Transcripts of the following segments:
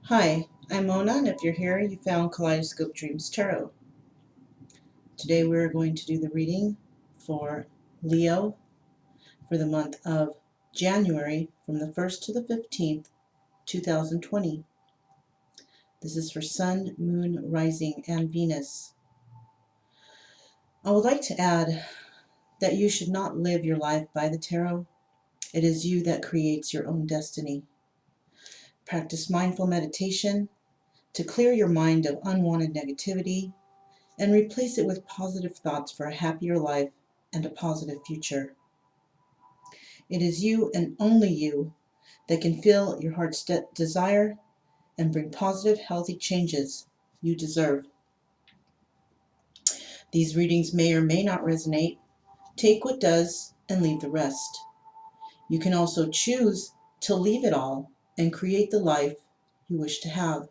Hi, I'm Mona, and if you're here, you found Kaleidoscope Dreams Tarot. Today we're going to do the reading for Leo for the month of January from the 1st to the 15th, 2020. This is for Sun, Moon, Rising, and Venus. I would like to add that you should not live your life by the tarot. It is you that creates your own destiny. Practice mindful meditation to clear your mind of unwanted negativity and replace it with positive thoughts for a happier life and a positive future. It is you and only you that can fill your heart's desire and bring positive, healthy changes you deserve. These readings may or may not resonate. Take what does and leave the rest. You can also choose to leave it all and create the life you wish to have.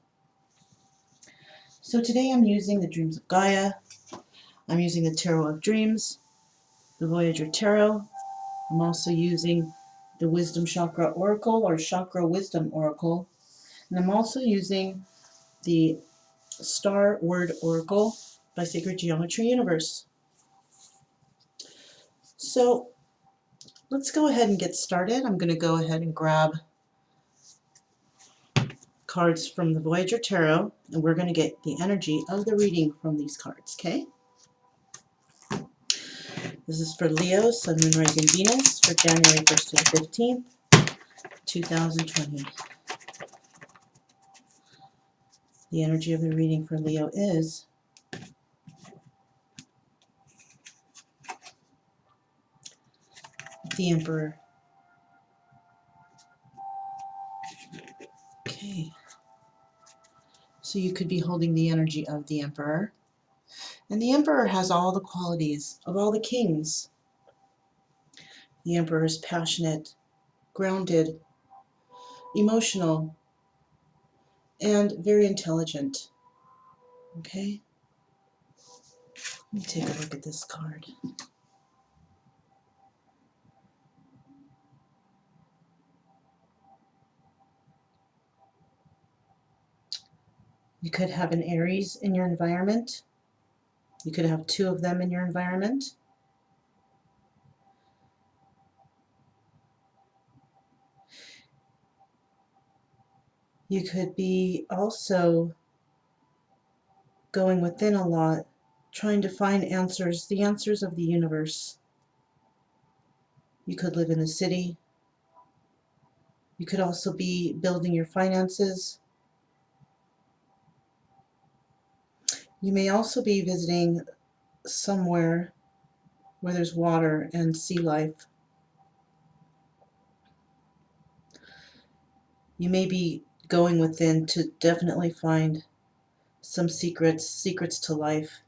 So today I'm using the Dreams of Gaia. I'm using the Tarot of Dreams, the Voyager Tarot. I'm also using the Wisdom Chakra Oracle or Chakra Wisdom Oracle. And I'm also using the Star Word Oracle by Sacred Geometry Universe. So let's go ahead and get started. I'm going to go ahead and grab cards from the Voyager Tarot, and we're going to get the energy of the reading from these cards, okay? This is for Leo, Sun, Moon, Rising, Venus for January 1st to the 15th, 2020. The energy of the reading for Leo is the Emperor. Okay. So you could be holding the energy of the Emperor. And the Emperor has all the qualities of all the kings. The Emperor is passionate, grounded, emotional, and very intelligent. Okay? Let me take a look at this card. You could have an Aries in your environment. You could have two of them in your environment. You could be also going within a lot, trying to find answers, the answers of the universe. You could live in the city. You could also be building your finances. You may also be visiting somewhere where there's water and sea life. You may be going within to definitely find some secrets to life.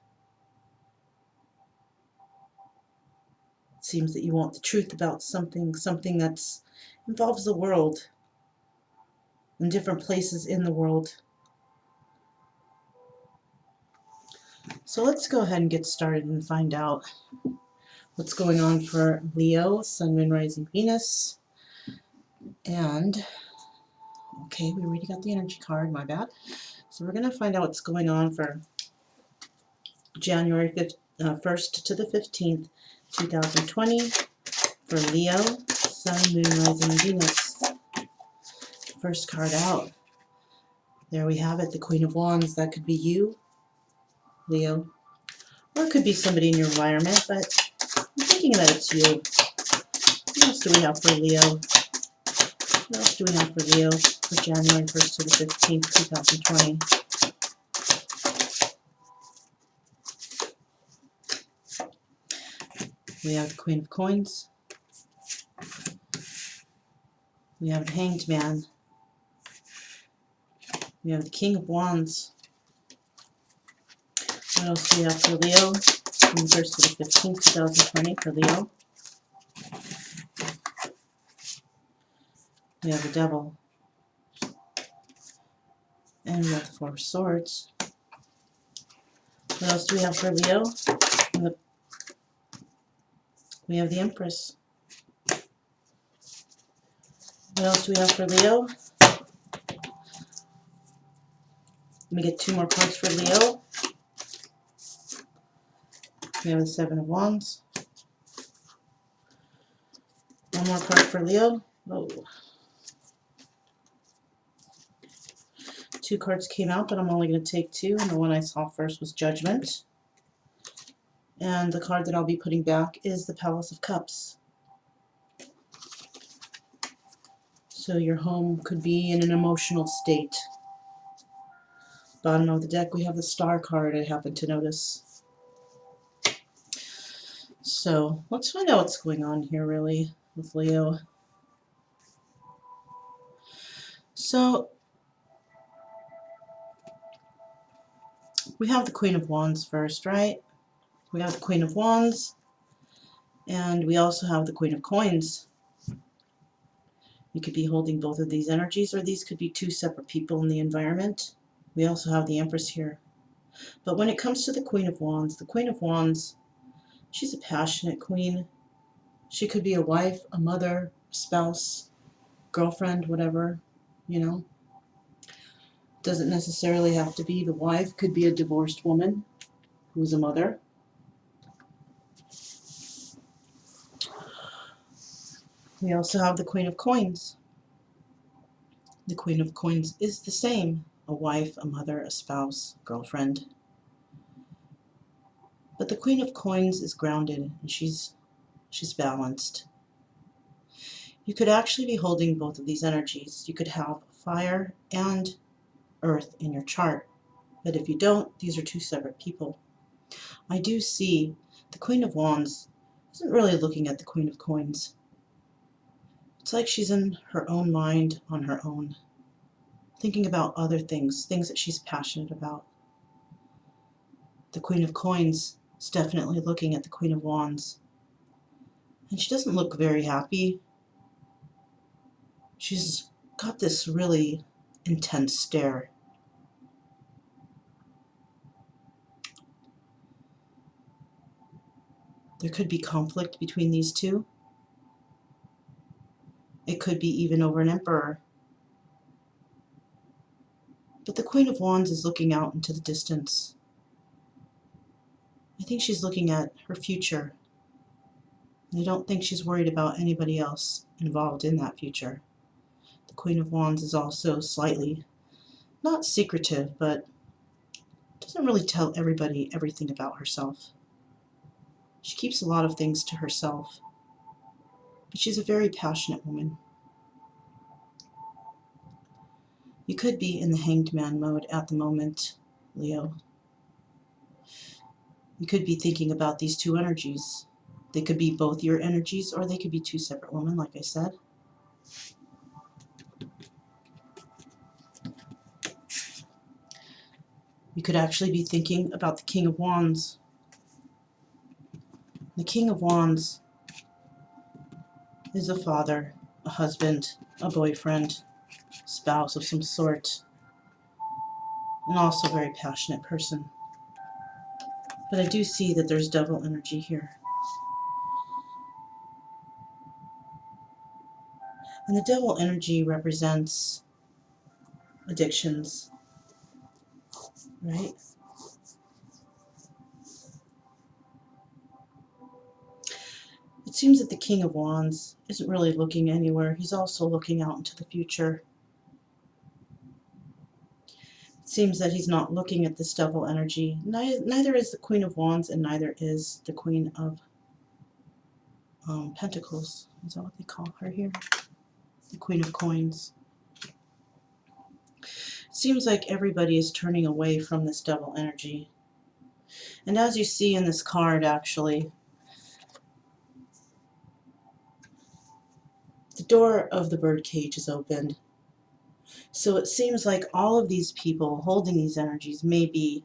It seems that you want the truth about something that involves the world and different places in the world. So let's go ahead and get started and find out what's going on for Leo, Sun, Moon, Rising, Venus. And, okay, we already got the energy card, my bad. So we're going to find out what's going on for January 1st to the 15th, 2020 for Leo, Sun, Moon, Rising, Venus. First card out. There we have it, the Queen of Wands. That could be you, Leo, or it could be somebody in your environment, but I'm thinking that it's you. What else do we have for Leo? What else do we have for Leo for January 1st to the 15th, 2020? We have the Queen of Coins. We have the Hanged Man. We have the King of Wands. What else do we have for Leo from the 1st to the 15th, 2020 for Leo? We have the Devil. And we have the Four of Swords. What else do we have for Leo? We have the Empress. What else do we have for Leo? Let me get 2 more cards for Leo. We have the 7 of Wands. 1 more card for Leo. Oh. 2 cards came out, but I'm only going to take 2, and the one I saw first was Judgment. And the card that I'll be putting back is the Palace of Cups. So your home could be in an emotional state. Bottom of the deck, we have the Star card, I happen to notice. So let's find out what's going on here, really, with Leo. So we have the Queen of Wands first, right? We have the Queen of Wands, and we also have the Queen of Coins. You could be holding both of these energies, or these could be 2 separate people in the environment. We also have the Empress here. But when it comes to the Queen of Wands, she's a passionate queen. She could be a wife, a mother, a spouse, girlfriend, whatever, you know. Doesn't necessarily have to be the wife. Could be a divorced woman who's a mother. We also have the Queen of Coins. The Queen of Coins is the same. A wife, a mother, a spouse, girlfriend. But the Queen of Coins is grounded, and she's balanced. You could actually be holding both of these energies. You could have fire and earth in your chart. But if you don't, these are 2 separate people. I do see the Queen of Wands isn't really looking at the Queen of Coins. It's like she's in her own mind on her own, thinking about other things that she's passionate about. The Queen of Coins is definitely looking at the Queen of Wands. And she doesn't look very happy. She's got this really intense stare. There could be conflict between these 2. It could be even over an emperor. But the Queen of Wands is looking out into the distance. I think she's looking at her future. I don't think she's worried about anybody else involved in that future. The Queen of Wands is also slightly, not secretive, but doesn't really tell everybody everything about herself. She keeps a lot of things to herself. But she's a very passionate woman. You could be in the Hanged Man mode at the moment, Leo. You could be thinking about these 2 energies. They could be both your energies, or they could be 2 separate women, like I said. You could actually be thinking about the King of Wands. The King of Wands is a father, a husband, a boyfriend, spouse of some sort, and also a very passionate person. But I do see that there's devil energy here. And the devil energy represents addictions, right? It seems that the King of Wands isn't really looking anywhere. He's also looking out into the future. It seems that he's not looking at this devil energy. Neither is the Queen of Wands, and neither is the Queen of Pentacles. Is that what they call her here? The Queen of Coins. It seems like everybody is turning away from this devil energy. And as you see in this card, actually, the door of the birdcage is opened. So it seems like all of these people holding these energies may be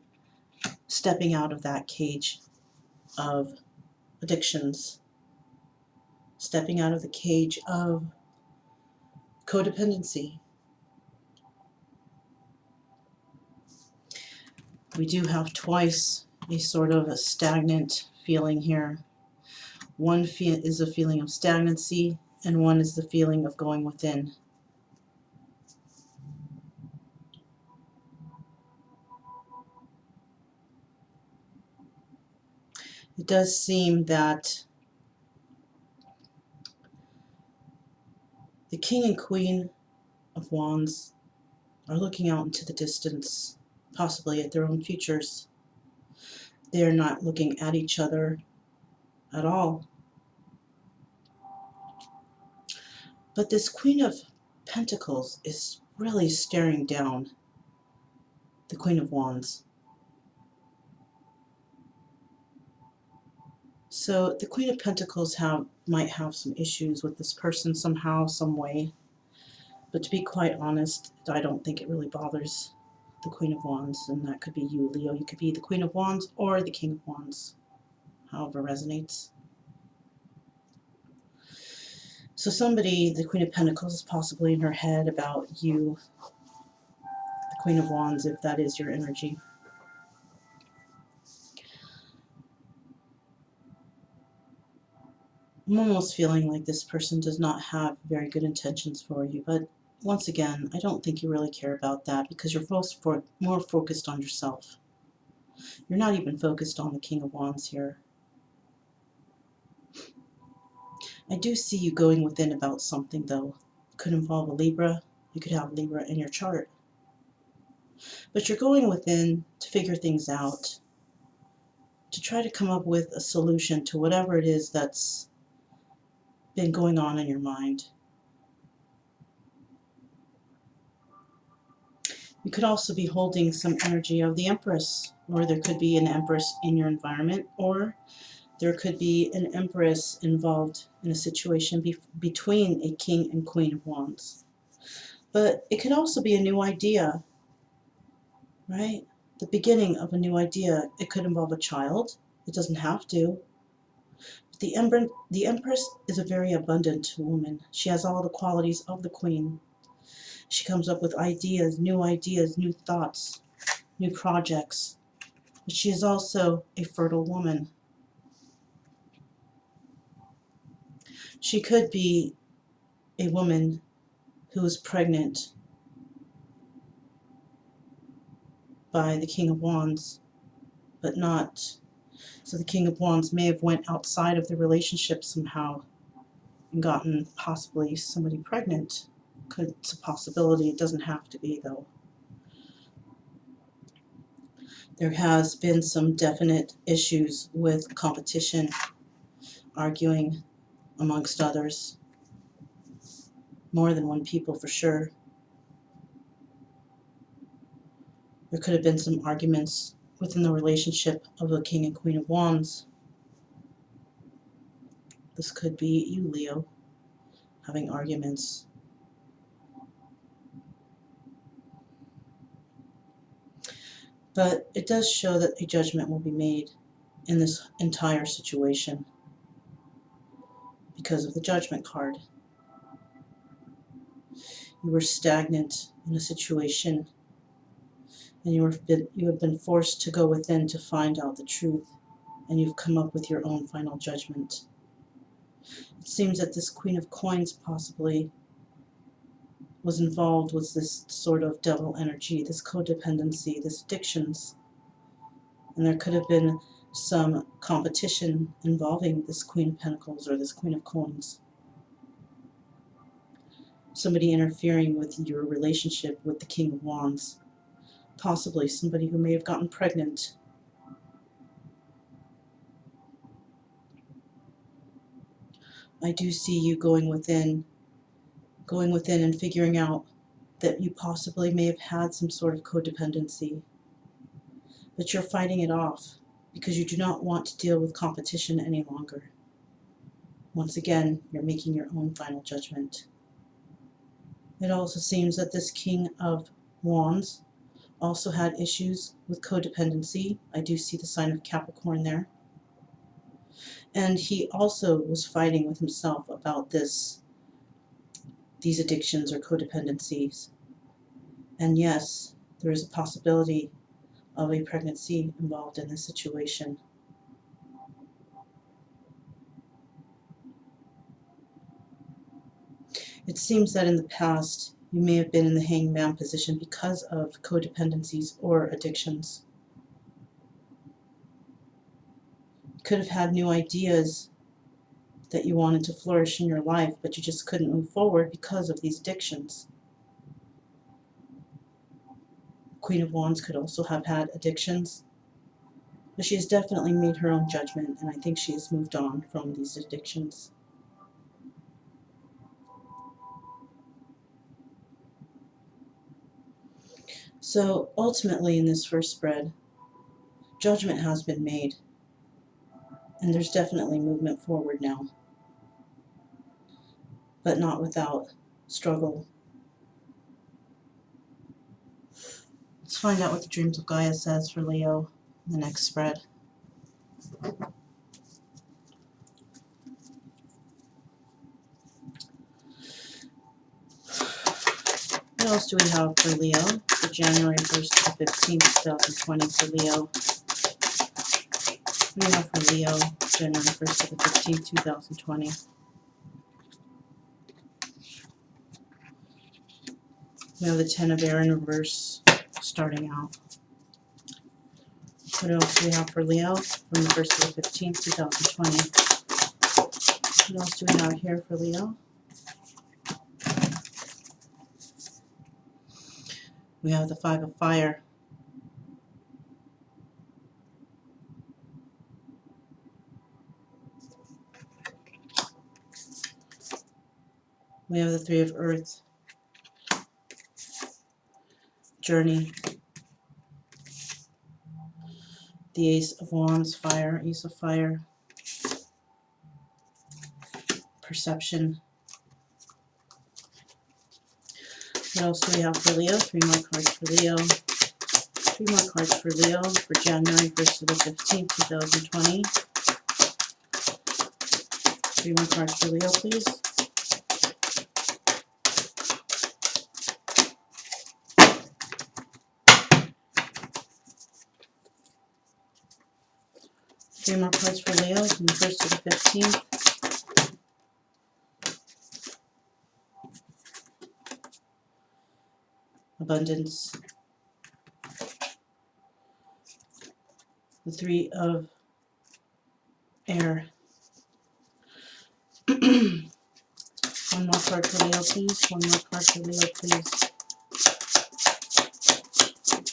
stepping out of that cage of addictions, stepping out of the cage of codependency. We do have twice a sort of a stagnant feeling here. One is a feeling of stagnancy, and one is the feeling of going within. It does seem that the King and Queen of Wands are looking out into the distance, possibly at their own futures. They are not looking at each other at all. But this Queen of Pentacles is really staring down the Queen of Wands. So the Queen of Pentacles might have some issues with this person somehow, some way. But to be quite honest, I don't think it really bothers the Queen of Wands, and that could be you, Leo. You could be the Queen of Wands or the King of Wands, however resonates. So somebody, the Queen of Pentacles, is possibly in her head about you, the Queen of Wands, if that is your energy. I'm almost feeling like this person does not have very good intentions for you, but once again, I don't think you really care about that because you're more focused on yourself. You're not even focused on the King of Wands here. I do see you going within about something, though. It could involve a Libra. You could have Libra in your chart. But you're going within to figure things out, to try to come up with a solution to whatever it is that's been going on in your mind. You could also be holding some energy of the Empress, or there could be an Empress in your environment, or there could be an Empress involved in a situation between a King and Queen of Wands. But it could also be a new idea, right? The beginning of a new idea. It could involve a child. It doesn't have to. The Empress is a very abundant woman. She has all the qualities of the Queen. She comes up with ideas, new thoughts, new projects. But she is also a fertile woman. She could be a woman who is pregnant by the King of Wands, but not. So the King of Wands may have went outside of the relationship somehow and gotten possibly somebody pregnant. It's a possibility. It doesn't have to be, though. There has been some definite issues with competition, arguing amongst others, more than one people for sure. There could have been some arguments within the relationship of the King and Queen of Wands. This could be you, Leo, having arguments. But it does show that a judgment will be made in this entire situation because of the Judgment card. You were stagnant in a situation, and you have been forced to go within to find out the truth, and you've come up with your own final judgment. It seems that this Queen of Coins possibly was involved with this sort of devil energy, this codependency, this addictions. And there could have been some competition involving this Queen of Pentacles or this Queen of Coins. Somebody interfering with your relationship with the King of Wands. Possibly somebody who may have gotten pregnant. I do see you going within and figuring out that you possibly may have had some sort of codependency. But you're fighting it off because you do not want to deal with competition any longer. Once again, you're making your own final judgment. It also seems that this King of Wands also had issues with codependency. I do see the sign of Capricorn there. And he also was fighting with himself about these addictions or codependencies. And yes, there is a possibility of a pregnancy involved in this situation. It seems that in the past, you may have been in the hangman position because of codependencies or addictions. could have had new ideas that you wanted to flourish in your life, but you just couldn't move forward because of these addictions. Queen of Wands could also have had addictions, but she has definitely made her own judgment, and I think she has moved on from these addictions. So ultimately in this first spread, judgment has been made, and there's definitely movement forward now, but not without struggle. Let's find out what the Dreams of Gaia says for Leo in the next spread. What else do we have for Leo for January 1st to the 15th, 2020 for Leo? What do we have for Leo January 1st to the 15th, 2020? We have the Ten of Air in reverse starting out. What else do we have for Leo from the 1st to the 15th, 2020? What else do we have here for Leo? We have the Five of Fire. We have the Three of Earth. Journey. The Ace of Wands, Fire, Ace of Fire. Perception. What else do we have for Leo? Three more cards for Leo. Three more cards for Leo for January 1st to the 15th, 2020. Three more cards for Leo, please. Three more cards for Leo from the 1st to the 15th. Abundance. The Three of Air. One more card for Leo, please. One more card for Leo, please.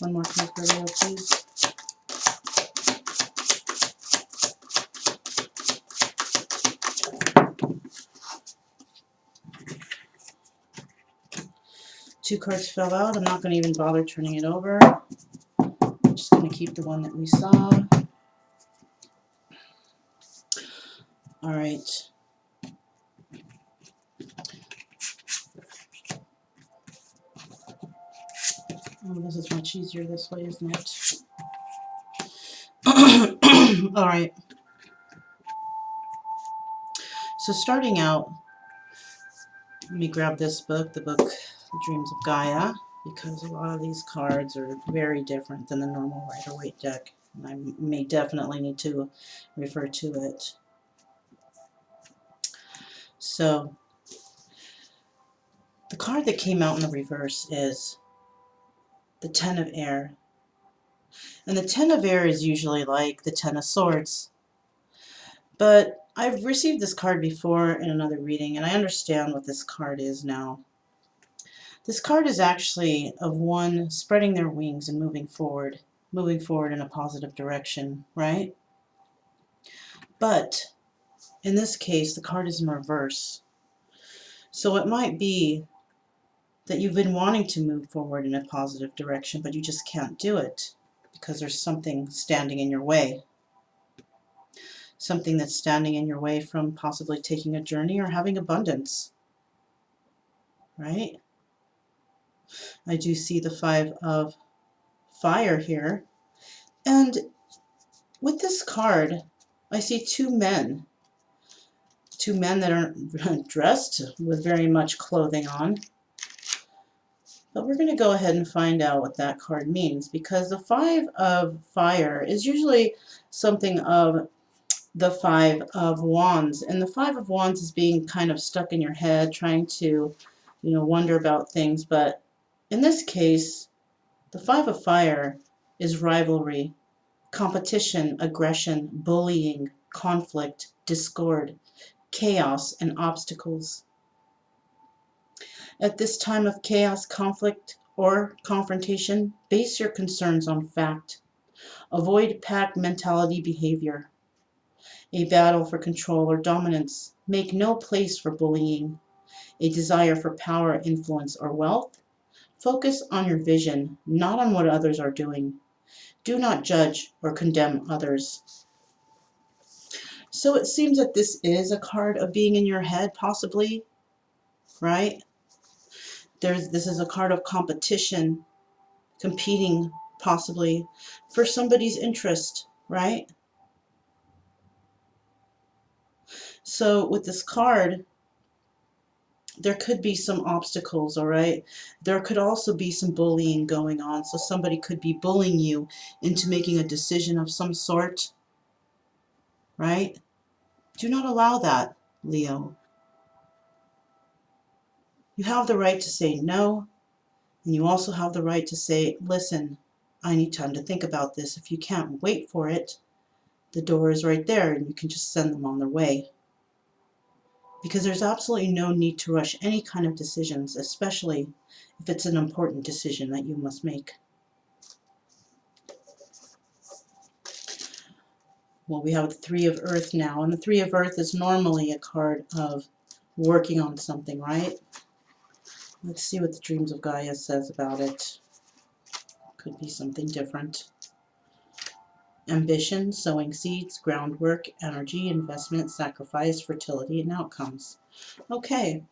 One more card for Leo, please. Two cards fell out. I'm not going to even bother turning it over. I'm just going to keep the one that we saw. All right. Oh, this is much easier this way, isn't it? All right. So starting out, let me grab this book, the The Dreams of Gaia, because a lot of these cards are very different than the normal Rider-Waite deck. And I may definitely need to refer to it. So the card that came out in the reverse is the Ten of Air. And the Ten of Air is usually like the Ten of Swords. But I've received this card before in another reading, and I understand what this card is now. This card is actually of one spreading their wings and moving forward in a positive direction, right? But in this case, the card is in reverse. So it might be that you've been wanting to move forward in a positive direction, but you just can't do it because there's something standing in your way. Something that's standing in your way from possibly taking a journey or having abundance, right? I do see the Five of Fire here. And with this card, I see two men that are dressed with very much clothing on. But we're going to go ahead and find out what that card means, because the Five of Fire is usually something of the Five of Wands. And the Five of Wands is being kind of stuck in your head, trying to, wonder about things. But in this case, the Five of Fire is rivalry, competition, aggression, bullying, conflict, discord, chaos, and obstacles. At this time of chaos, conflict, or confrontation, base your concerns on fact. Avoid pack mentality behavior, a battle for control or dominance. Make no place for bullying, a desire for power, influence, or wealth. Focus on your vision, not on what others are doing. Do not judge or condemn others. So it seems that this is a card of being in your head, possibly, right? This is a card of competition, competing, possibly, for somebody's interest, right? So with this card, there could be some obstacles, all right? There could also be some bullying going on. So somebody could be bullying you into making a decision of some sort, right? Do not allow that, Leo. You have the right to say no, and you also have the right to say, listen, I need time to think about this. If you can't wait for it, the door is right there and you can just send them on their way. Because there's absolutely no need to rush any kind of decisions, especially if it's an important decision that you must make. Well, we have the Three of Earth now, and the Three of Earth is normally a card of working on something, right? Let's see what the Dreams of Gaia says about it. Could be something different. Ambition, sowing seeds, groundwork, energy, investment, sacrifice, fertility, and outcomes. Okay,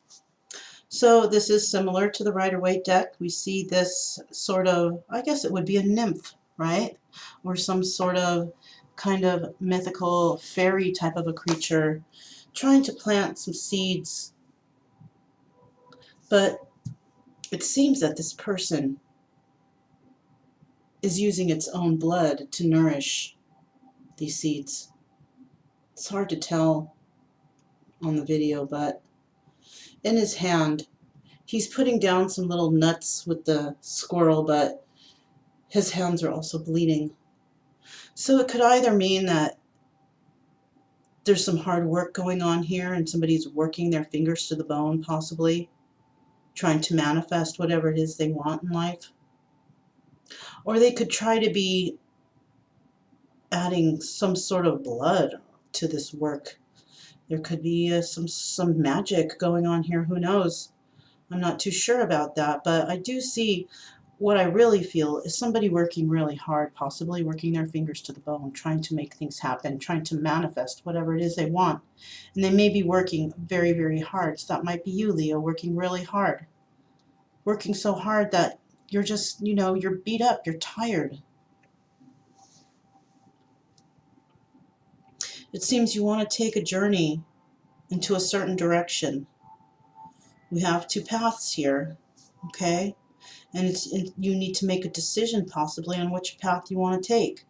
so this is similar to the Rider-Waite deck. We see this sort of, I guess it would be a nymph, right? Or some sort of kind of mythical fairy type of a creature trying to plant some seeds. But it seems that this person is using its own blood to nourish these seeds. It's hard to tell on the video, but in his hand, he's putting down some little nuts with the squirrel, but his hands are also bleeding. So it could either mean that there's some hard work going on here and somebody's working their fingers to the bone, possibly, trying to manifest whatever it is they want in life. Or they could try to be adding some sort of blood to this work. There could be some magic going on here, who knows? I'm not too sure about that, but I do see what I really feel is somebody working really hard, possibly working their fingers to the bone, trying to make things happen, trying to manifest whatever it is they want. And they may be working very, very hard. So that might be you, Leo, working really hard. Working so hard that you're just, you're beat up, you're tired. It seems you want to take a journey into a certain direction. We have two paths here, okay? And you need to make a decision possibly on which path you want to take.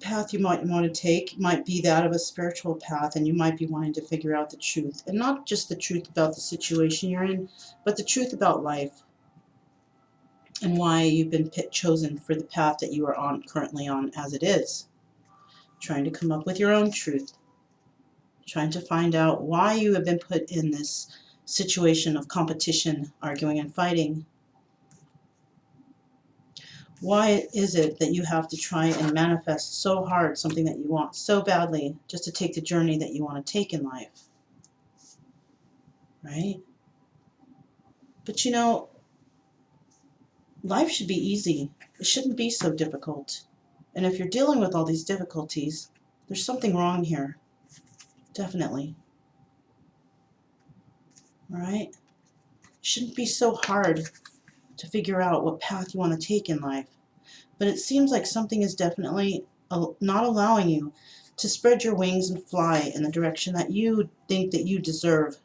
Path you might want to take might be that of a spiritual path, and you might be wanting to figure out the truth, and not just the truth about the situation you're in, but the truth about life and why you've been chosen for the path that you are currently on as it is. Trying to come up with your own truth, trying to find out why you have been put in this situation of competition, arguing and fighting. Why is it that you have to try and manifest so hard something that you want so badly just to take the journey that you want to take in life? Right? But life should be easy. It shouldn't be so difficult. And if you're dealing with all these difficulties, there's something wrong here. Definitely. All right? It shouldn't be so hard to figure out what path you want to take in life. But it seems like something is definitely not allowing you to spread your wings and fly in the direction that you think that you deserve,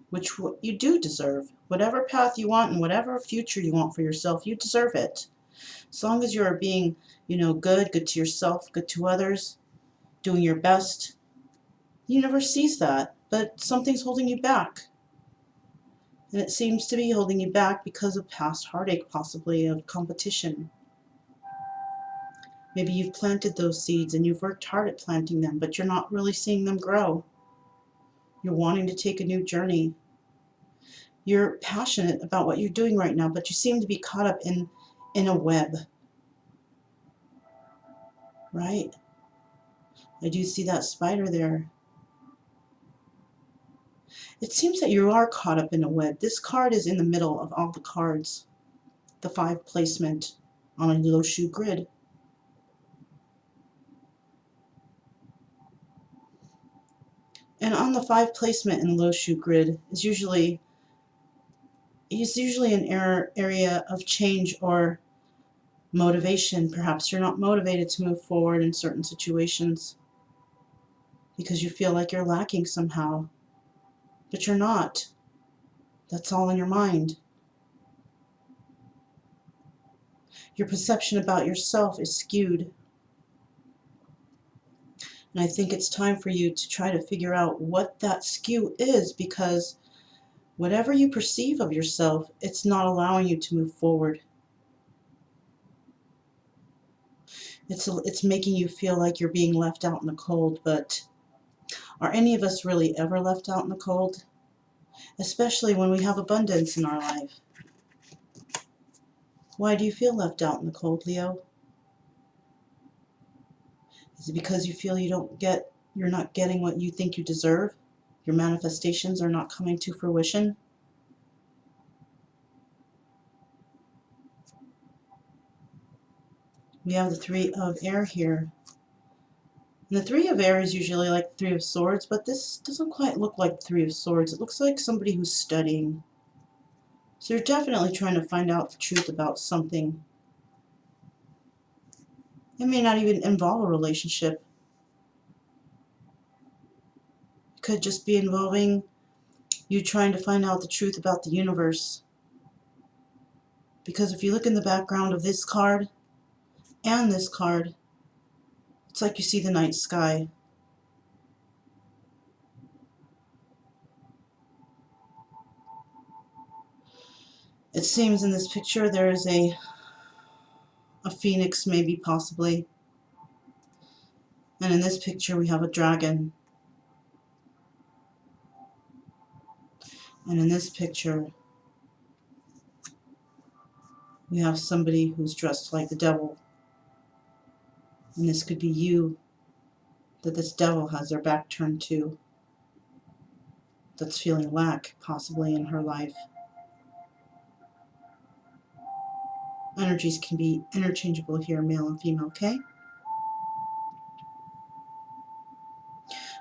which you do deserve. Whatever path you want and whatever future you want for yourself, you deserve it. As long as you are being, good to yourself, good to others, doing your best, the universe sees that, but something's holding you back. And it seems to be holding you back because of past heartache, possibly of competition. Maybe you've planted those seeds and you've worked hard at planting them, but you're not really seeing them grow. You're wanting to take a new journey. You're passionate about what you're doing right now, but you seem to be caught up in a web, right? I do see that spider there. It seems that you are caught up in a web. This card is in the middle of all the cards, the 5 placement on a low shoe grid. And on the 5 placement in the low shoe grid is usually an area of change or motivation. Perhaps you're not motivated to move forward in certain situations because you feel like you're lacking somehow, but you're not. That's all in your mind. Your perception about yourself is skewed. And I think it's time for you to try to figure out what that skew is, because whatever you perceive of yourself, it's not allowing you to move forward. It's making you feel like you're being left out in the cold, but are any of us really ever left out in the cold? Especially when we have abundance in our life. Why do you feel left out in the cold, Leo? Is it because you feel you're not getting what you think you deserve? Your manifestations are not coming to fruition? We have the 3 of air here. And the 3 of air is usually like the 3 of swords, but this doesn't quite look like the 3 of swords. It looks like somebody who's studying. So you're definitely trying to find out the truth about something. It may not even involve a relationship. It could just be involving you trying to find out the truth about the universe. Because if you look in the background of this card and this card, it's like you see the night sky. It seems in this picture there is a phoenix, maybe, possibly. And in this picture we have a dragon. And in this picture we have somebody who's dressed like the devil. And this could be you that this devil has their back turned to, that's feeling lack, possibly, in her life. Energies can be interchangeable here, male and female, okay?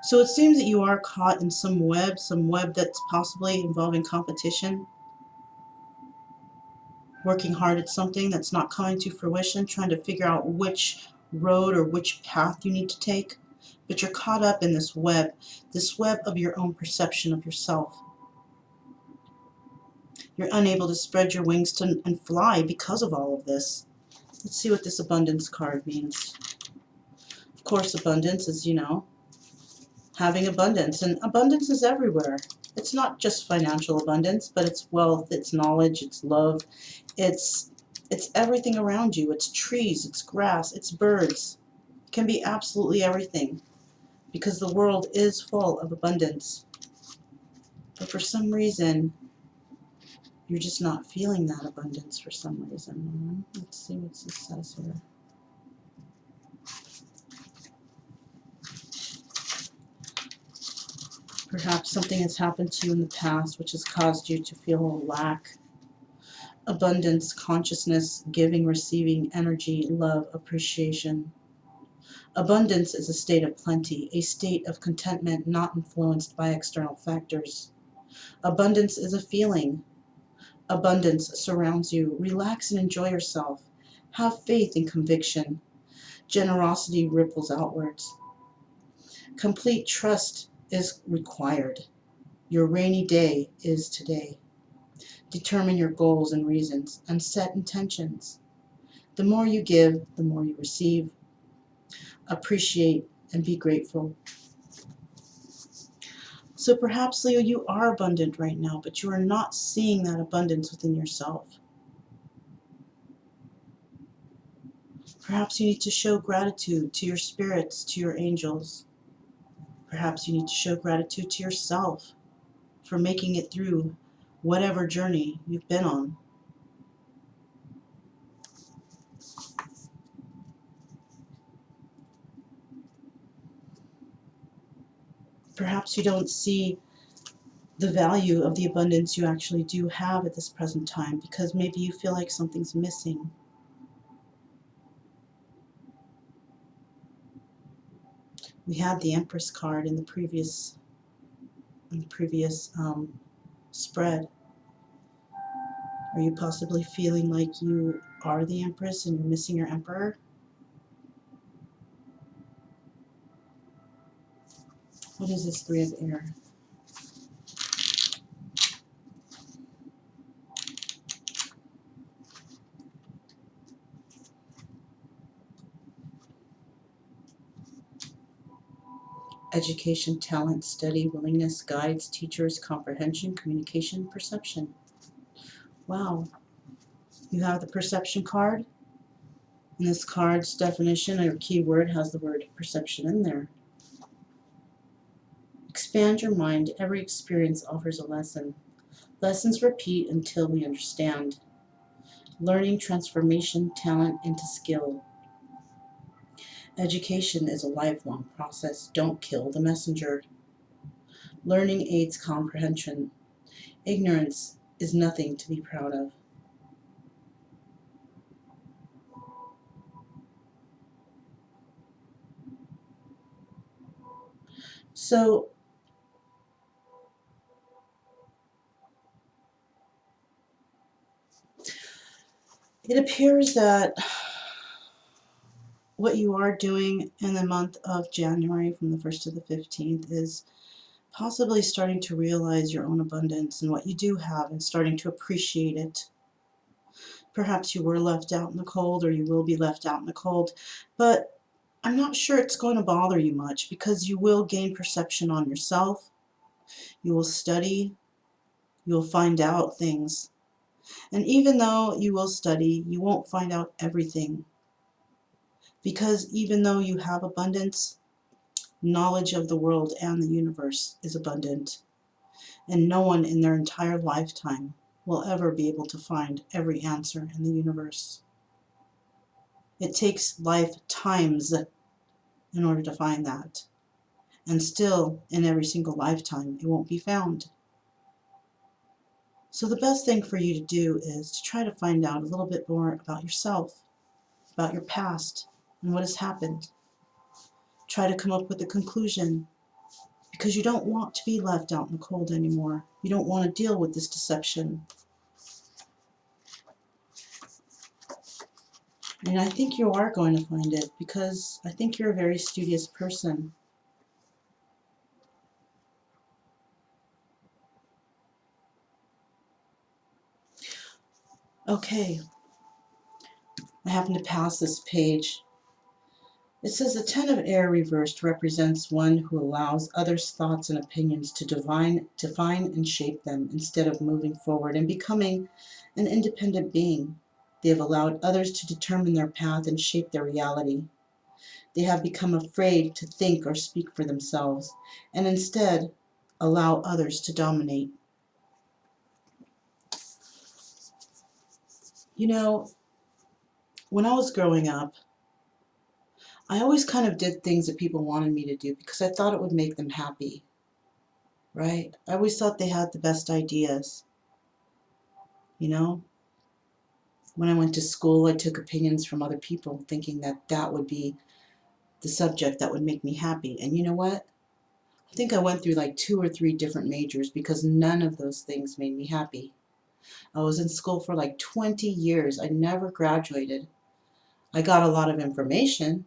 So it seems that you are caught in some web that's possibly involving competition, working hard at something that's not coming to fruition, trying to figure out which road or which path you need to take. But you're caught up in this web of your own perception of yourself. You're unable to spread your wings and fly because of all of this. Let's see what this abundance card means. Of course, abundance is, having abundance. And abundance is everywhere. It's not just financial abundance, but it's wealth, it's knowledge, it's love. It's everything around you. It's trees, it's grass, it's birds. It can be absolutely everything, because the world is full of abundance. But for some reason, you're just not feeling that abundance for some reason. Let's see what this says here. Perhaps something has happened to you in the past which has caused you to feel a lack. Abundance, consciousness, giving, receiving, energy, love, appreciation. Abundance is a state of plenty, a state of contentment not influenced by external factors. Abundance is a feeling. Abundance surrounds you. Relax and enjoy yourself. Have faith and conviction. Generosity ripples outwards. Complete trust is required. Your rainy day is today. Determine your goals and reasons and set intentions. The more you give, the more you receive. Appreciate and be grateful. So perhaps, Leo, you are abundant right now, but you are not seeing that abundance within yourself. Perhaps you need to show gratitude to your spirits, to your angels. Perhaps you need to show gratitude to yourself for making it through whatever journey you've been on. Perhaps you don't see the value of the abundance you actually do have at this present time because maybe you feel like something's missing. We had the Empress card in the previous spread. Are you possibly feeling like you are the Empress and you're missing your Emperor? What is this Three of Air? Education, talent, study, willingness, guides, teachers, comprehension, communication, perception. Wow. You have the perception card, and this card's definition or keyword has the word perception in there. Expand your mind. Every experience offers a lesson. Lessons repeat until we understand. Learning, transformation, talent into skill. Education is a lifelong process. Don't kill the messenger. Learning aids comprehension. Ignorance is nothing to be proud of. So, it appears that what you are doing in the month of January from the 1st to the 15th is possibly starting to realize your own abundance and what you do have and starting to appreciate it. Perhaps you were left out in the cold or you will be left out in the cold, but I'm not sure it's going to bother you much because you will gain perception on yourself, you will study, you'll find out things. And even though you will study, you won't find out everything. Because even though you have abundance, knowledge of the world and the universe is abundant. And no one in their entire lifetime will ever be able to find every answer in the universe. It takes lifetimes in order to find that. And still, in every single lifetime, it won't be found. So the best thing for you to do is to try to find out a little bit more about yourself, about your past, and what has happened. Try to come up with a conclusion, because you don't want to be left out in the cold anymore. You don't want to deal with this deception. And I think you are going to find it, because I think you're a very studious person. Okay, I happen to pass this page. It says the Ten of Air reversed represents one who allows others' thoughts and opinions to define and shape them instead of moving forward and becoming an independent being. They have allowed others to determine their path and shape their reality. They have become afraid to think or speak for themselves and instead allow others to dominate. You know, when I was growing up, I always kind of did things that people wanted me to do because I thought it would make them happy, right? I always thought they had the best ideas, you know? When I went to school, I took opinions from other people thinking that that would be the subject that would make me happy. And you know what? I think I went through like 2 or 3 different majors because none of those things made me happy. I was in school for like 20 years. I never graduated. I got a lot of information.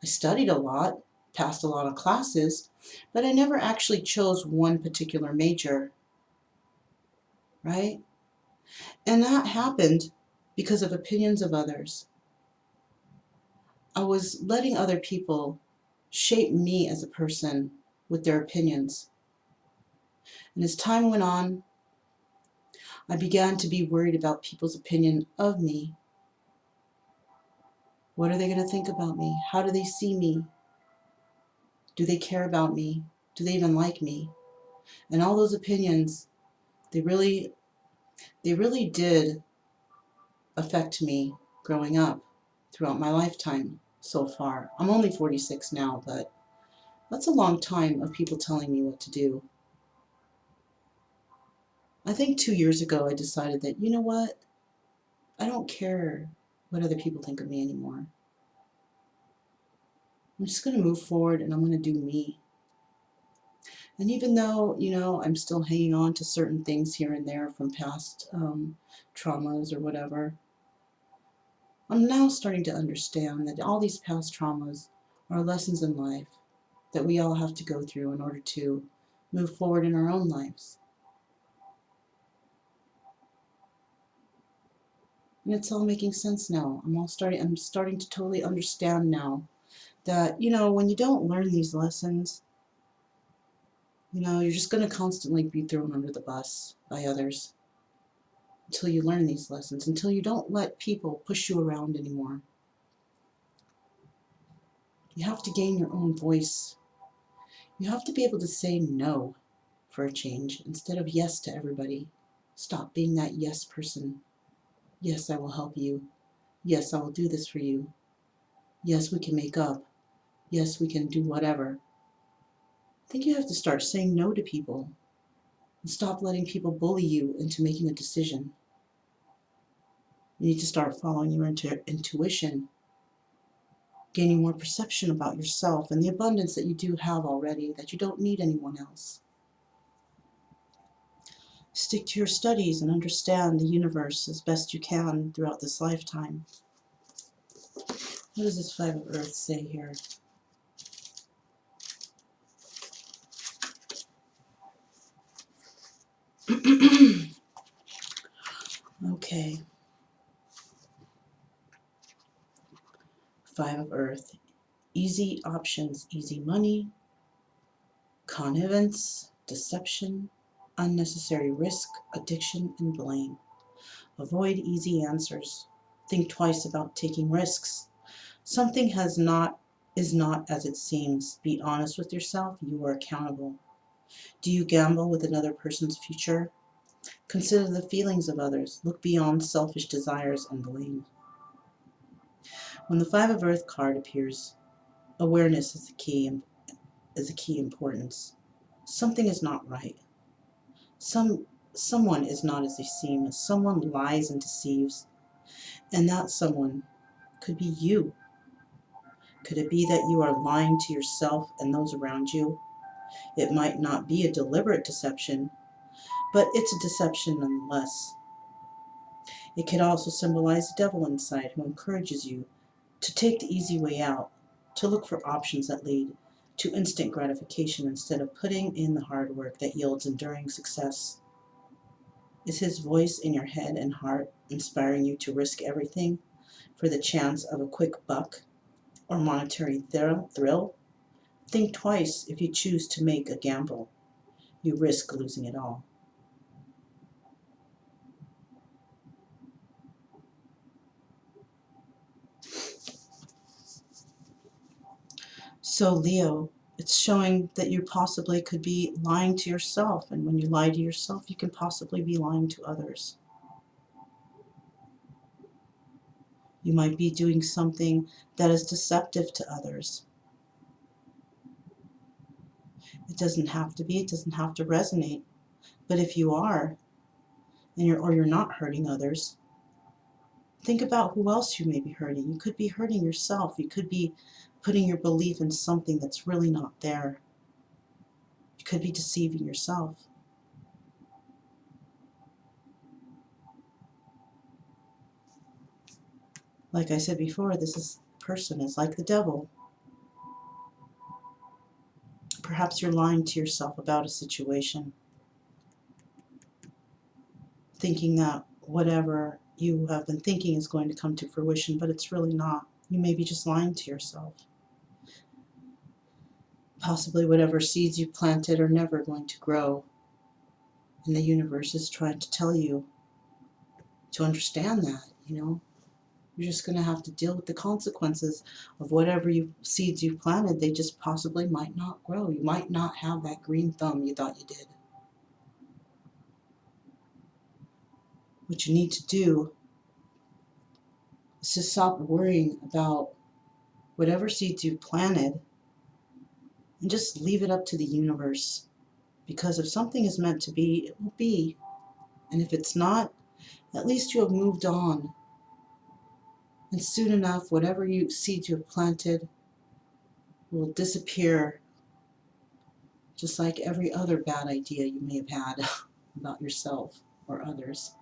I studied a lot, passed a lot of classes, but I never actually chose one particular major, right? And that happened because of opinions of others. I was letting other people shape me as a person with their opinions. And as time went on, I began to be worried about people's opinion of me. What are they going to think about me? How do they see me? Do they care about me? Do they even like me? And all those opinions, they really did affect me growing up throughout my lifetime so far. I'm only 46 now, but that's a long time of people telling me what to do. I think 2 years ago I decided that, you know what? I don't care what other people think of me anymore. I'm just going to move forward and I'm going to do me. And even though, I'm still hanging on to certain things here and there from past traumas or whatever, I'm now starting to understand that all these past traumas are lessons in life that we all have to go through in order to move forward in our own lives. And it's all making sense now. I'm starting to totally understand now that, when you don't learn these lessons, you're just going to constantly be thrown under the bus by others until you learn these lessons, until you don't let people push you around anymore. You have to gain your own voice. You have to be able to say no for a change instead of yes to everybody. Stop being that yes person. Yes, I will help you. Yes, I will do this for you. Yes, we can make up. Yes, we can do whatever. I think you have to start saying no to people and stop letting people bully you into making a decision. You need to start following your intuition, gaining more perception about yourself and the abundance that you do have already, that you don't need anyone else. Stick to your studies and understand the universe as best you can throughout this lifetime. What does this Five of Earth say here? Okay. Five of Earth. Easy options, easy money, connivance, deception, unnecessary risk, addiction, and blame. Avoid easy answers. Think twice about taking risks. Something is not as it seems. Be honest with yourself. You are accountable. Do you gamble with another person's future? Consider the feelings of others. Look beyond selfish desires and blame. When the Five of Earth card appears, awareness is a key importance. Something is not right. Someone is not as they seem. Someone lies and deceives, and that someone could be you. Could it be that you are lying to yourself and those around you? It might not be a deliberate deception, but it's a deception nonetheless. It could also symbolize the devil inside who encourages you to take the easy way out, to look for options that lead to instant gratification instead of putting in the hard work that yields enduring success. Is his voice in your head and heart inspiring you to risk everything for the chance of a quick buck or monetary thrill? Think twice if you choose to make a gamble. You risk losing it all. So Leo, it's showing that you possibly could be lying to yourself, and when you lie to yourself, you can possibly be lying to others. You might be doing something that is deceptive to others. It doesn't have to be, it doesn't have to resonate. But if you are, and you're not hurting others, think about who else you may be hurting. You could be hurting yourself. You could be putting your belief in something that's really not there. You could be deceiving yourself. Like I said before, this person is like the devil. Perhaps you're lying to yourself about a situation, thinking that whatever you have been thinking is going to come to fruition, but it's really not. You may be just lying to yourself. Possibly whatever seeds you planted are never going to grow. And the universe is trying to tell you to understand that, You're just going to have to deal with the consequences of whatever seeds you planted. They just possibly might not grow. You might not have that green thumb you thought you did. What you need to do is to stop worrying about whatever seeds you planted and just leave it up to the universe. Because if something is meant to be, it will be. And if it's not, at least you have moved on. And soon enough, whatever seeds you have planted will disappear, just like every other bad idea you may have had about yourself or others.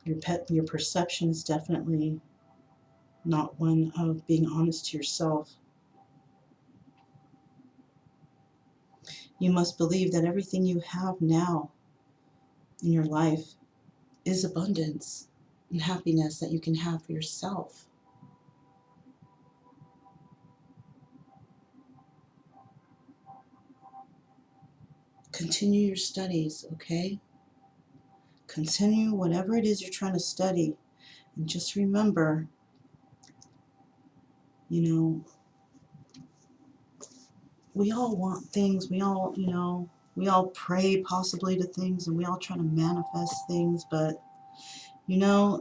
Your perception is definitely not one of being honest to yourself. You must believe that everything you have now in your life is abundance and happiness that you can have for yourself. Continue your studies, okay? Continue whatever it is you're trying to study. And just remember, we all want things. We all pray possibly to things, and we all try to manifest things. But, if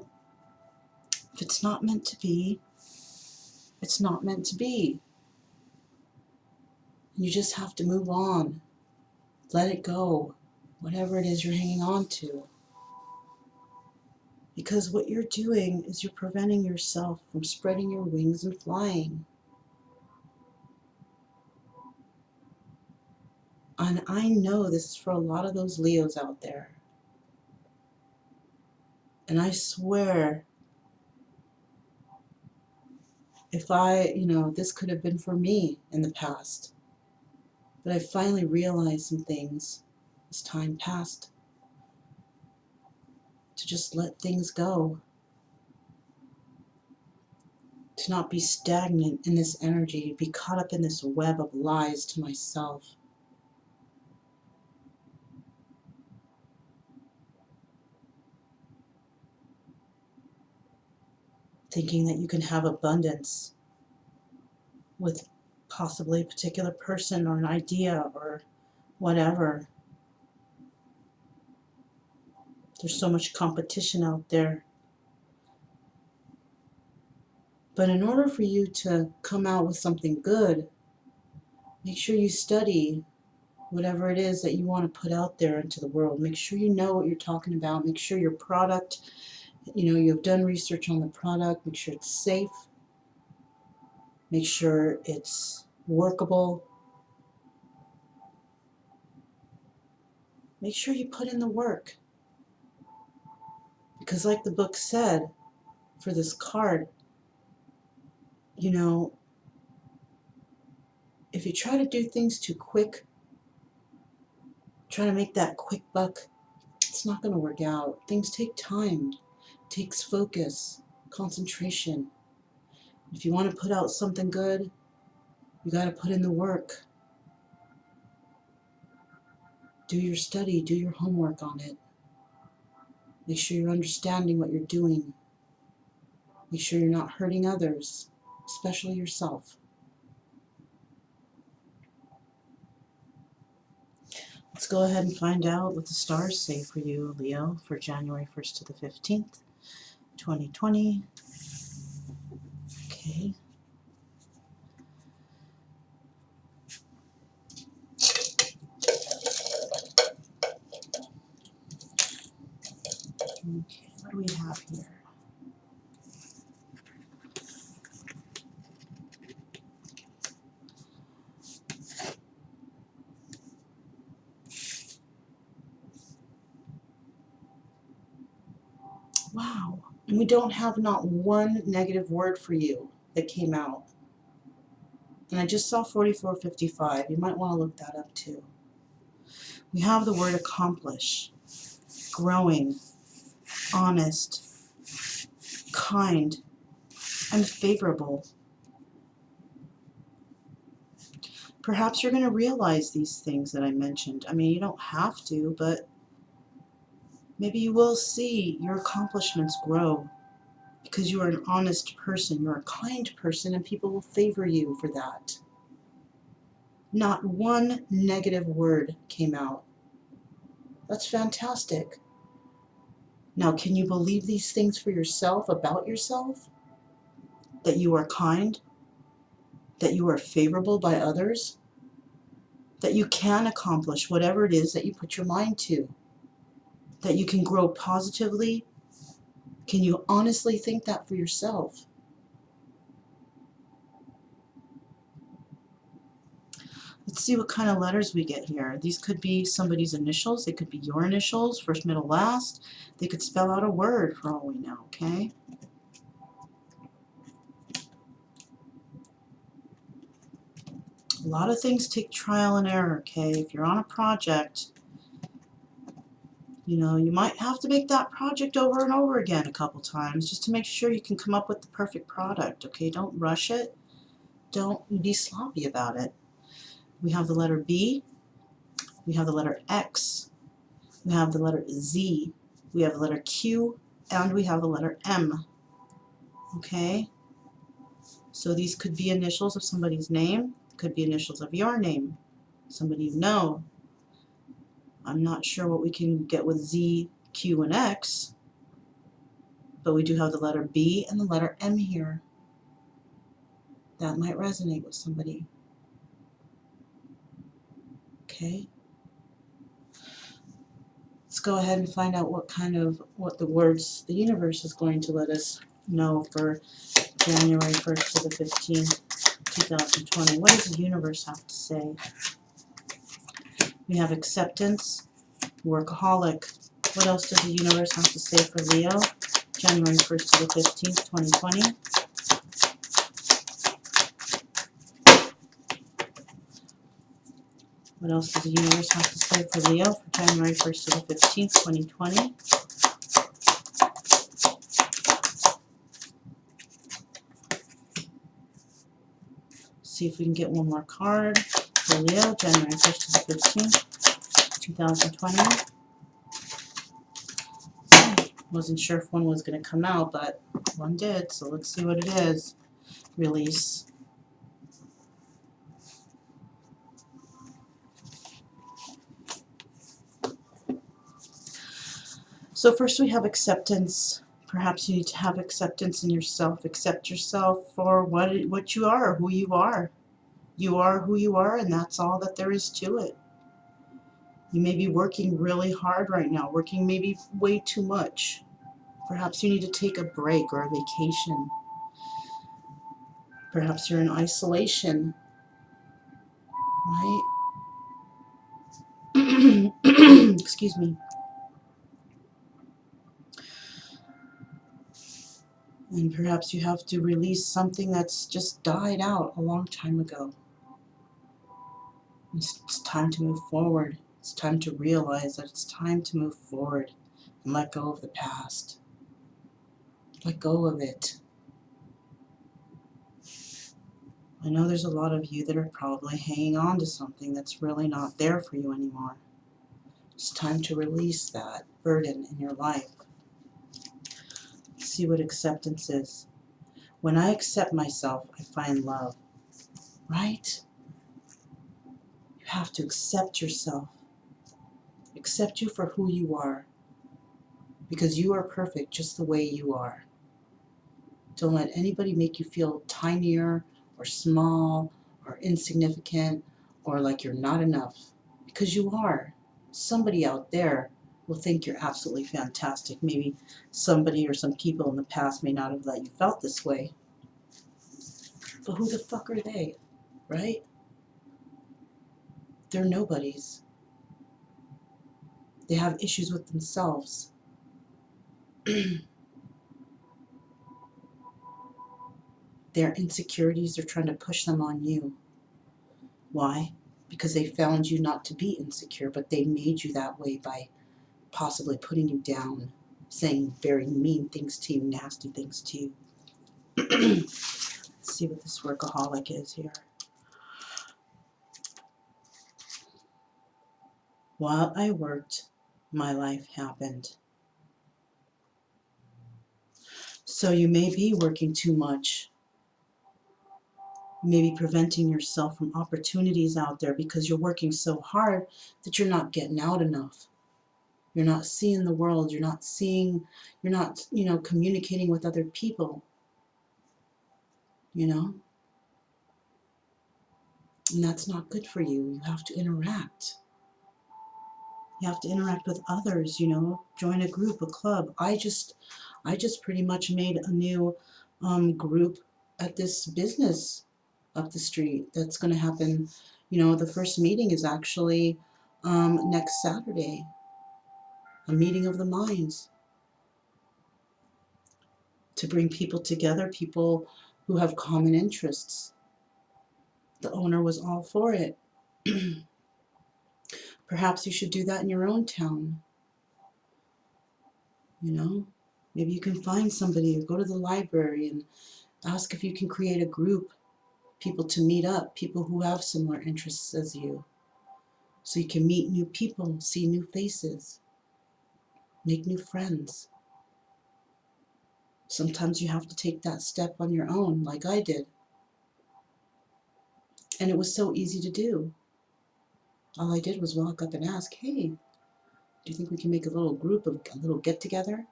it's not meant to be, it's not meant to be. You just have to move on. Let it go. Whatever it is you're hanging on to. Because what you're doing is you're preventing yourself from spreading your wings and flying. And I know this is for a lot of those Leos out there. And I swear, if this could have been for me in the past. But I finally realized some things as time passed. To just let things go. To not be stagnant in this energy, to be caught up in this web of lies to myself. Thinking that you can have abundance with possibly a particular person or an idea or whatever. There's so much competition out there. But in order for you to come out with something good, make sure you study whatever it is that you want to put out there into the world. Make sure you know what you're talking about. Make sure your product, you've done research on the product. Make sure it's safe. Make sure it's workable. Make sure you put in the work. Because like the book said, for this card, if you try to do things too quick, try to make that quick buck, it's not going to work out. Things take time. It takes focus, concentration. If you want to put out something good, you got to put in the work. Do your study, do your homework on it. Make sure you're understanding what you're doing. Make sure you're not hurting others, especially yourself. Let's go ahead and find out what the stars say for you, Leo, for January 1st to the 15th, 2020. Okay. Okay, what do we have here? Wow. And we don't have not one negative word for you that came out. And I just saw 4455. You might want to look that up too. We have the word accomplish, growing, honest, kind, and favorable. Perhaps you're going to realize these things that I mentioned. I mean, you don't have to, but maybe you will see your accomplishments grow because you are an honest person, you're a kind person, and people will favor you for that. Not one negative word came out. That's fantastic. Now, can you believe these things for yourself, about yourself? That you are kind? That you are favorable by others? That you can accomplish whatever it is that you put your mind to? That you can grow positively? Can you honestly think that for yourself? Let's see what kind of letters we get here. These could be somebody's initials. They could be your initials, first, middle, last. They could spell out a word for all we know, okay? A lot of things take trial and error, okay? If you're on a project, you know, you might have to make that project over and over again a couple times just to make sure you can come up with the perfect product, okay? Don't rush it. Don't be sloppy about it. We have the letter B. We have the letter X. We have the letter Z. We have the letter Q. And we have the letter M. Okay? So these could be initials of somebody's name. Could be initials of your name. Somebody you know. I'm not sure what we can get with Z, Q, and X. But we do have the letter B and the letter M here. That might resonate with somebody. Okay? Let's go ahead and find out what the words the universe is going to let us know for January 1st to the 15th, 2020. What does the universe have to say? We have acceptance, workaholic. What else does the universe have to say for Leo? January 1st to the 15th, 2020. What else does the universe have to say for Leo for January 1st to the 15th, 2020? See if we can get one more card for Leo, January 1st to the 15th, 2020. Wasn't sure if one was going to come out, but one did, so let's see what it is. Release. So first we have acceptance. Perhaps you need to have acceptance in yourself. Accept yourself for what you are, who you are. You are who you are, and that's all that there is to it. You may be working really hard right now, working maybe way too much. Perhaps you need to take a break or a vacation. Perhaps you're in isolation, right? Excuse me. And perhaps you have to release something that's just died out a long time ago. It's time to move forward. It's time to realize that it's time to move forward and let go of the past. Let go of it. I know there's a lot of you that are probably hanging on to something that's really not there for you anymore. It's time to release that burden in your life. Let's see what acceptance is. When I accept myself, I find love. Right? You have to accept yourself. Accept you for who you are. Because you are perfect just the way you are. Don't let anybody make you feel tinier or small or insignificant or like you're not enough. Because you are. Somebody out there will think you're absolutely fantastic. Maybe somebody or some people in the past may not have let you felt this way. But who the fuck are they? Right? They're nobodies. They have issues with themselves. Their insecurities, they're trying to push them on you. Why? Because they found you not to be insecure, but they made you that way by possibly putting you down, saying very mean things to you, nasty things to you. Let's see what this workaholic is here. While I worked, my life happened. So you may be working too much. You may be preventing yourself from opportunities out there because you're working so hard that you're not getting out enough. You're not seeing the world. You're not, communicating with other people, And that's not good for you. You have to interact. You have to interact with others, join a group, a club. I just pretty much made a new group at this business up the street. That's going to happen. The first meeting is actually next Saturday, a meeting of the minds to bring people together, people who have common interests. The owner was all for it. Perhaps you should do that in your own town. Maybe you can find somebody or go to the library and ask if you can create a group, people to meet up, people who have similar interests as you. So you can meet new people, see new faces, make new friends. Sometimes you have to take that step on your own, like I did. And it was so easy to do. All I did was walk up and ask, hey, do you think we can make a little group, a little get-together?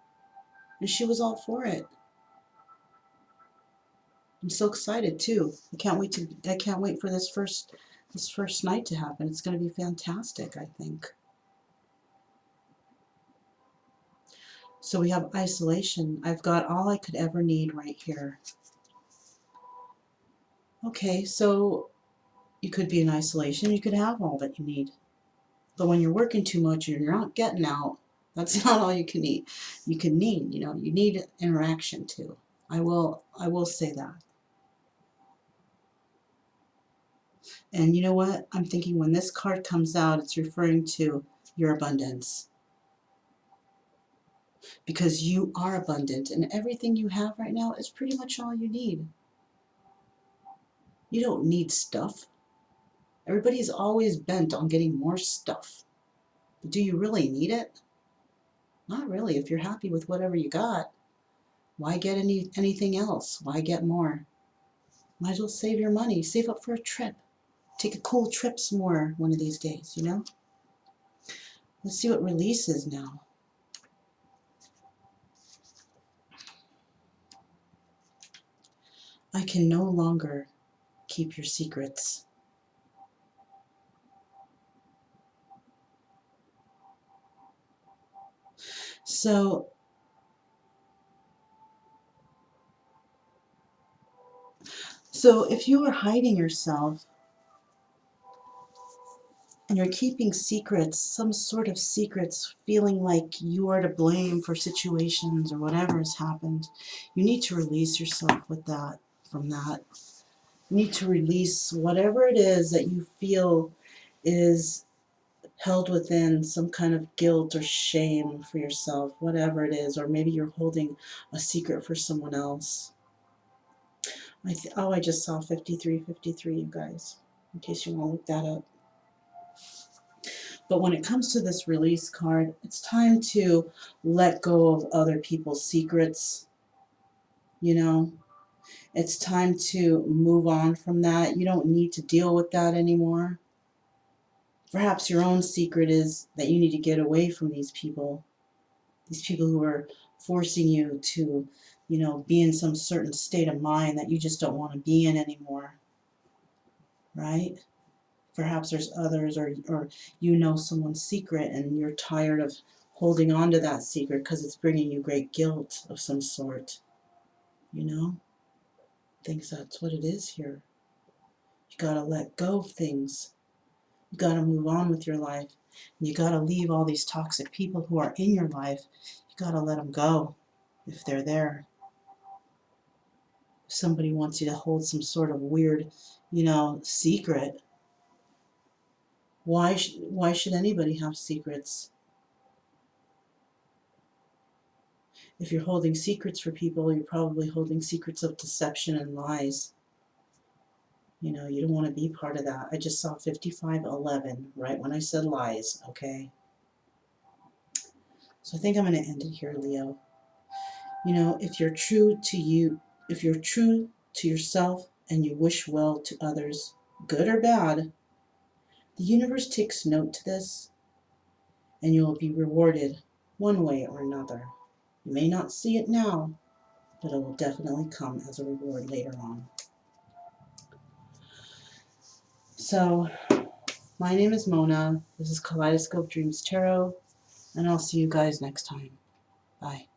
And she was all for it. I'm so excited too. I can't wait for this first night to happen. It's going to be fantastic, I think. So we have isolation. I've got all I could ever need right here. Okay, so you could be in isolation. You could have all that you need. But when you're working too much and you're not getting out, that's not all you can need. You can need, you need interaction too. I will say that. And you know what? I'm thinking when this card comes out, it's referring to your abundance. Because you are abundant and everything you have right now is pretty much all you need. You don't need stuff. Everybody's always bent on getting more stuff. But do you really need it? Not really. If you're happy with whatever you got, why get anything else? Why get more? Might as well save your money. Save up for a trip. Take a cool trip somewhere one of these days, Let's see what release is now. I can no longer keep your secrets. So if you are hiding yourself and you're keeping secrets, some sort of secrets, feeling like you are to blame for situations or whatever has happened, you need to release yourself from that. You need to release whatever it is that you feel is held within, some kind of guilt or shame for yourself, whatever it is, or maybe you're holding a secret for someone else. I just saw 5353, you guys, in case you want to look that up. But when it comes to this release card, it's time to let go of other people's secrets, It's time to move on from that. You don't need to deal with that anymore. Perhaps your own secret is that you need to get away from these people who are forcing you to, be in some certain state of mind that you just don't want to be in anymore, right? Perhaps there's others, or someone's secret and you're tired of holding on to that secret because it's bringing you great guilt of some sort, I think that's what it is here. You got to let go of things. You got to move on with your life. And you got to leave all these toxic people who are in your life. You got to let them go if they're there. If somebody wants you to hold some sort of weird, secret, why should anybody have secrets? If you're holding secrets for people, you're probably holding secrets of deception and lies. You know, you don't want to be part of that. I just saw 5511 right when I said lies, okay? So I think I'm going to end it here, Leo. You know, if you're true to you, if you're true to yourself and you wish well to others, good or bad, the universe takes note to this and you will be rewarded one way or another. You may not see it now, but it will definitely come as a reward later on. So, my name is Mona. This is Kaleidoscope Dreams Tarot, and I'll see you guys next time. Bye.